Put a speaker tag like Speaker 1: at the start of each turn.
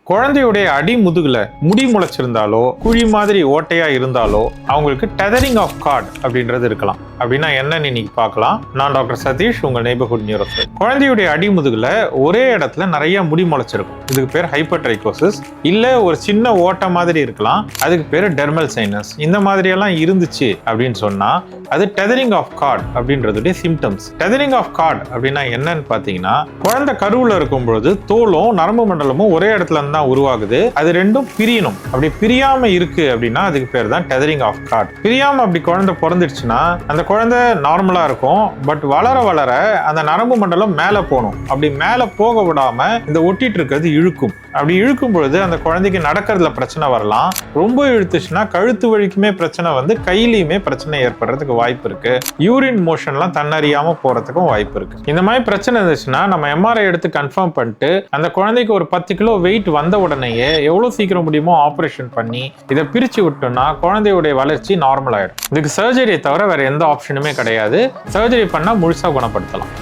Speaker 1: குழந்தையுடைய அடி முதுகுல முடி முளைச்சிருந்தாலோ குழி மாதிரி ஓட்டையா இருந்தாலோ அவங்களுக்கு டெதரிங் ஆஃப் கார்ட் அப்படின்றது இருக்கலாம். அப்படின்னா என்னன்னு இன்னைக்கு பார்க்கலாம். நான் டாக்டர் சதீஷ், உங்கள் நெய்பர்ஹுட் நியூரோசர்ஜன். குழந்தையுடைய அடி முதுகுல ஒரே இடத்துல நிறைய முடி முளைச்சிருக்கும். இதுக்கு பேர் ஹைப்பர்ட்ரைகோசிஸ். இல்ல ஒரு சின்ன ஓட்டை மாதிரி இருக்கலாம், அதுக்கு பேர் டெர்மல் சைனஸ். இந்த மாதிரி எல்லாம் இருந்துச்சு அப்படின்னு சொன்னா அது டெதரிங் ஆஃப் கார்ட் அப்படின்றதுடைய சிம்டம்ஸ். டெதரிங் ஆஃப் கார்ட் அப்படின்னா என்னன்னு பாத்தீங்கன்னா, குழந்தை கருவுல இருக்கும் பொழுது தோலும் நரம்பு மண்டலமும் ஒரே இடத்துல தான் உருவாகுது. அது ரெண்டும் பிரியணும். அப்படி பிரியாம இருக்கு அப்படின்னா அதுக்கு பேர் தான் டெதரிங் ஆஃப் கார்ட். பிரியாம அப்படி குழந்தை பிறந்துடுச்சுன்னா அந்த குழந்தை நார்மலா இருக்கும். பட் வளர வளர அந்த நரம்பு மண்டலம் மேல போகணும். அப்படி மேல போக விடாம இந்த ஒட்டிட்டு இருக்கிறது இழுக்கும். அப்படி இழுக்கும் பொழுது அந்த குழந்தைக்கு நடக்கிறதுல பிரச்சனை வரலாம். ரொம்ப இழுத்துச்சுன்னா கழுத்து வழிக்குமே பிரச்சனை வந்து கையிலையுமே பிரச்சனை ஏற்படுறதுக்கு வாய்ப்பு இருக்கு. யூரின் மோஷன்லாம் தன்னறியாம போறதுக்கும் வாய்ப்பு இருக்கு. இந்த மாதிரி பிரச்சனை இருந்துச்சுன்னா நம்ம எம்ஆர்ஐ எடுத்து கன்ஃபார்ம் பண்ணிட்டு அந்த குழந்தைக்கு ஒரு 10 கிலோ வெயிட் வந்த உடனேயே எவ்வளவு சீக்கிரம் முடியுமோ ஆபரேஷன் பண்ணி இதை பிரிச்சு விட்டோம்னா குழந்தையுடைய வளர்ச்சி நார்மல் ஆயிடும். இதுக்கு சர்ஜரியை தவிர வேற எந்த ஆப்ஷனுமே கிடையாது. சர்ஜரி பண்ணா முழுசா குணப்படுத்தலாம்.